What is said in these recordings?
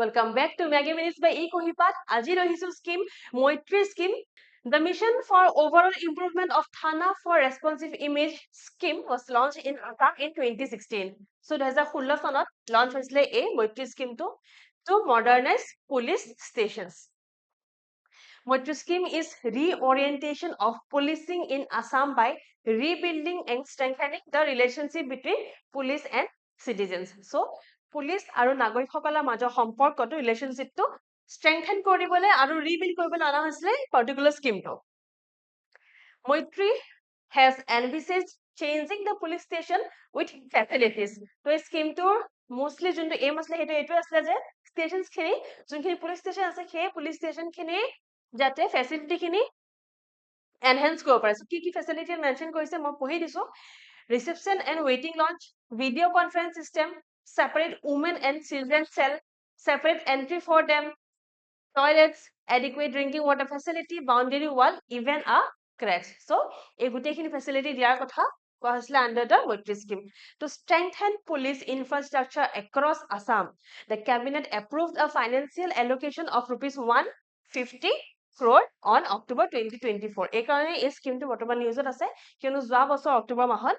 Welcome back to Maggie Minutes by E. Kohipat. Aji Rahisu scheme, Moitri scheme. The mission for overall improvement of Thana for responsive image scheme was launched in Assam in 2016. So, there's a Hulla sonot launch was a Moitri scheme to modernize police stations. Moitri scheme is reorientation of policing in Assam by rebuilding and strengthening the relationship between police and citizens. So, police আৰু নাগৰিকসকলৰ মাজৰ সম্পৰ্কটো ৰিলেশ্যনশ্বিপটো ষ্ট্ৰেংথেন কৰিবলৈ আৰু rebuild কৰিবলৈ অনা হৈছিলে particular স্কিমটো মৈত্ৰী has envisaged changing the police station with facilities তো এই স্কিমটোৰ মোষ্টলি যোনটো এম আছিলে সেইটো এইটো আছিলে যে ষ্টেচনছ খিনি যোনখিনি পুলিচ ষ্টেচন আছে সেই পুলিচ ষ্টেচন খিনি যাতে ফেচিলিটি খিনি এনহেন্স কৰিব পাৰে কি কি ফেচিলিটি মেনশ্যন কৰিছে মই পঢ়ি দিছো reception and waiting lounge video conference system separate women and children cell, separate entry for them, toilets, adequate drinking water facility, boundary wall, even a crèche. So, এই গোটেইখিনি facility দিয়াৰ কথা কোৱা হৈছিলে under the Moitri scheme. To strengthen police infrastructure across Assam, the cabinet approved a financial allocation of rupees 150 crore on October 2024. এই কাৰণে এই স্কিমটো বৰ্তমান নিউজত আছে কিয়নো যোৱা বছৰ অক্টোবৰ মাহত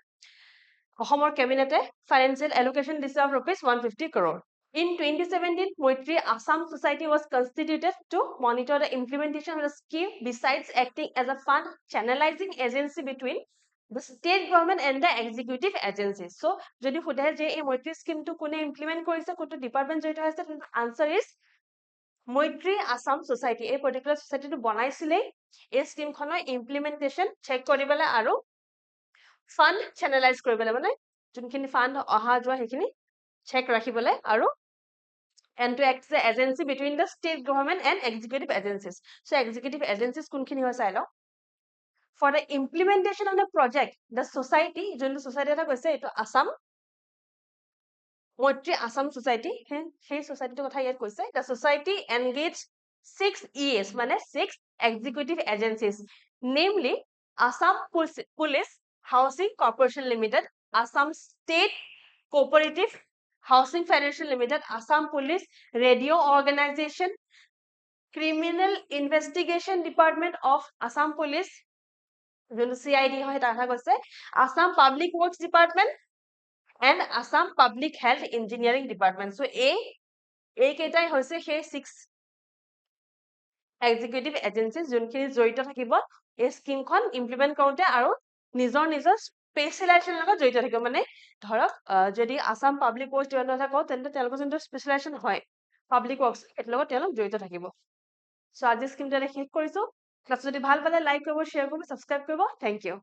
অসমৰ কেবিনেটে ফাইনেন্সিয়েল এলোকেশন দিছে of rupees 150 crore. In 2017, Moitri Assam Society was constituted to monitor the implementation of the scheme besides acting as a fund channelizing agency between the state government and the executive agencies. So, যদি সুধে যে এই Moitri scheme টো কোনে implement কৰিছে কোনটো department জড়িত হৈছে তেন্তে answer is Moitri Assam Society. এই particular society টো বনাইছিলে এই স্কিম খনৰ implementation check কৰিবলৈ আৰু ফান্ড চেনেলাইজ কৰিবলৈ মানে যোনখিনি ফান্ড অহা যোৱা সেইখিনি চেক ৰাখিবলৈ আৰু and to act as an agency between the state government and executive agencies. So executive agencies কোনখিনি হয় চাই লওঁ for the implementation of the project the society যোনটো society এটা কৈছে এইটো আসাম Moitri Assam Society সেই society কথা ইয়াত কৈছে the society engaged 6 ES মানে 6 executive agencies namely Assam Police Housing Corporation Limited, Assam State Cooperative Housing Federation Limited, Assam Police Radio Organization, Criminal Investigation Department of Assam Police, CID হয় তাহা কৈছে, Assam Public Works Department, and Assam Public Health Engineering Department. So এই কেইটাই হৈছে সেই 6 executive agencies যোনখিনি জড়িত থাকিব এই স্কিমখন ইমপ্লিমেন্ট কৰোঁতে আৰু নিজৰ স্পেচিয়েলাইজেশ্যন লগত জড়িত থাকিব মানে ধৰক যদি আসাম পাব্লিক ৱৰ্কছ ডিপাৰ্টমেণ্ট কথা কওঁ তেন্তে তেওঁলোকৰ যোনটো স্পেচিয়েলাইজেশ্যন হয় পাব্লিক ৱৰ্কছ এৰ লগত তেওঁলোক জড়িত থাকিব সো আজি স্কিমটো শেষ কৰিছো ক্লাছ যদি ভাল পালে লাইক কৰিব শ্বেয়াৰ কৰিব সাবস্ক্ৰাইব কৰিব থ্যাংক ইউ